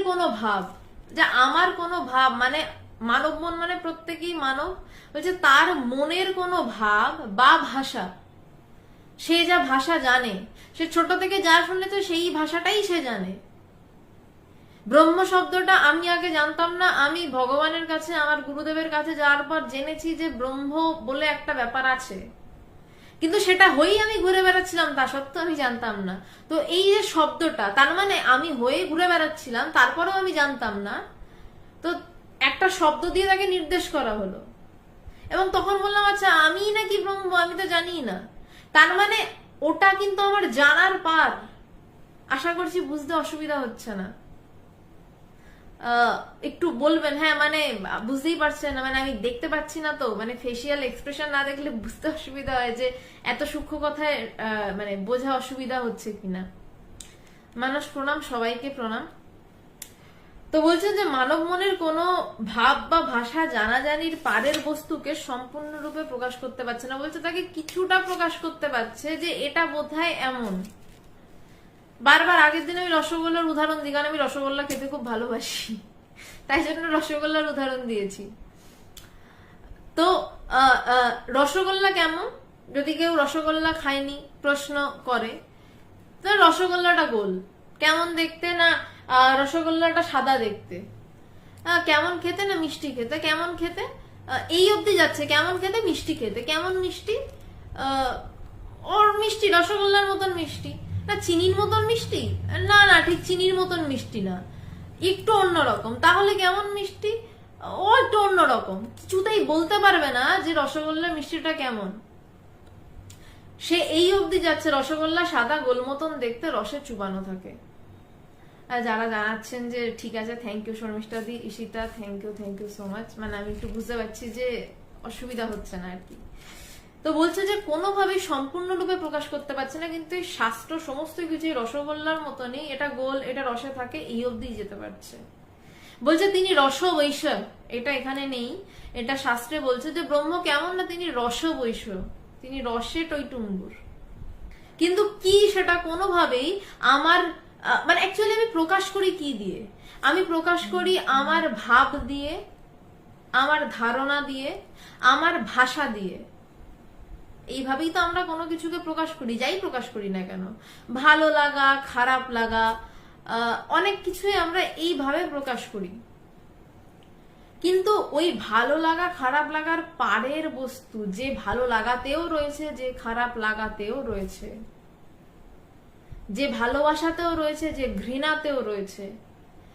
কোনো ভাব, যে আমার কোনো ভাব, মানে মানব মন মানে প্রত্যেকেই মানব, বলছে তার মনের কোনো ভাব বা ভাষা, সে যা ভাষা জানে, সে ছোট থেকে যা শুনেছে সেই ভাষাটাই সে জানে। ব্রহ্ম শব্দটা আমি আগে জানতাম না, আমি ভগবানের কাছে, আমার গুরুদেবের কাছে যাওয়ার পর জেনেছি যে ব্রহ্ম বলে একটা ব্যাপার আছে, কিন্তু সেটা হয়েই আমি ঘুরে বেড়াচ্ছিলাম, তা সত্ত্বেও আমি জানতাম না। তো এই যে শব্দটা, তার মানে আমি হয়ে ঘুরে বেড়াচ্ছিলাম, তারপরেও আমি জানতাম না। তো একটা শব্দ দিয়ে তাকে নির্দেশ করা হলো, এবং তখন বললাম আচ্ছা আমি নাকি ব্রহ্ম, আমি তো জানি না। তার মানে ওটা কিন্তু আমার জানার পার। আশা করছি বুঝতে অসুবিধা হচ্ছে না। একটু বলবেন, হ্যাঁ মানে বুঝতেই পারছেন না, মানে আমি দেখতে পাচ্ছি না, তো মানে ফেসিয়াল এক্সপ্রেশন না দেখলে বুঝতে অসুবিধা হয় যে এত সূক্ষ্ম কথায় মানে বোঝা অসুবিধা হচ্ছে কিনা। মানুষ প্রণাম, সবাইকে প্রণাম। তো বলছেন যে মানব মনের কোনো ভাব বা ভাষা জানাজানির পারের বস্তুকে সম্পূর্ণরূপে প্রকাশ করতে পারছে না, বলছে তাকে কিছুটা প্রকাশ করতে পারছে, যে এটা বোধহয় এমন। বারবার আগের দিন আমি রসগোল্লার উদাহরণ দিই, কারণ আমি রসগোল্লা খেতে খুব ভালোবাসি, তাই জন্য রসগোল্লার উদাহরণ দিয়েছি। তো রসগোল্লা কেমন, যদি কেউ রসগোল্লা খায়নি প্রশ্ন করে, তো রসগোল্লাটা গোল, কেমন দেখতে, না রসগোল্লাটা সাদা দেখতে, কেমন খেতে, না মিষ্টি খেতে, কেমন খেতে, এই অবধি যাচ্ছে, কেমন খেতে, মিষ্টি খেতে, কেমন মিষ্টি, ওর মিষ্টি রসগোল্লার মতন মিষ্টি, না চিনির মতন মিষ্টি, না না ঠিক চিনির মতন মিষ্টি না, একটু অন্যরকম, তাহলে কেমন মিষ্টি, ও একটু অন্যরকম, কিছুতেই বলতে পারবে না যে রসগোল্লার মিষ্টিটা কেমন। সে এই অবধি যাচ্ছে, রসগোল্লা সাদা গোল মতন দেখতে, রসে চুবানো থাকে। আর যারা জানাচ্ছেন যে ঠিক আছে, থ্যাংক ইউ শর্মিষ্ঠা দি, Ishita, thank you so much, মানে আমি একটু বুঝতে পারছি যে অসুবিধা হচ্ছে না আর কি। তো বলছে যে কোনোভাবেই সম্পূর্ণরূপে প্রকাশ করতে পারছে না, কিন্তু এই শাস্ত্র সমস্ত কিছু রসগোল্লার মতনই, এটা গোল, এটা রসে থাকে, এই অবধি যেতে পারছে। বলছে তিনি রস বৈশ্য, এটা এখানে নেই, এটা শাস্ত্রে বলছে যে ব্রহ্ম কেমন, না তিনি রস বৈশ্য, তিনি রসে টইটুম্বুর। কিন্তু কি সেটা কোনোভাবেই আমার মানে অ্যাকচুয়ালি আমি প্রকাশ করি কি দিয়ে, আমি প্রকাশ করি আমার ভাব দিয়ে, আমার ধারণা দিয়ে, আমার ভাষা দিয়ে। এইভাবেই তো আমরা কোনো কিছুকে প্রকাশ করি, যাই প্রকাশ করি না কেন, ভালো লাগা, খারাপ লাগা, অনেক কিছুই আমরা এইভাবে প্রকাশ করি। কিন্তু ওই ভালো লাগা খারাপ লাগার পারের বস্তু, যে ভালো লাগাতেও রয়েছে, যে খারাপ লাগাতেও রয়েছে, যে ভালোবাসাতেও রয়েছে, যে ঘৃণাতেও রয়েছে,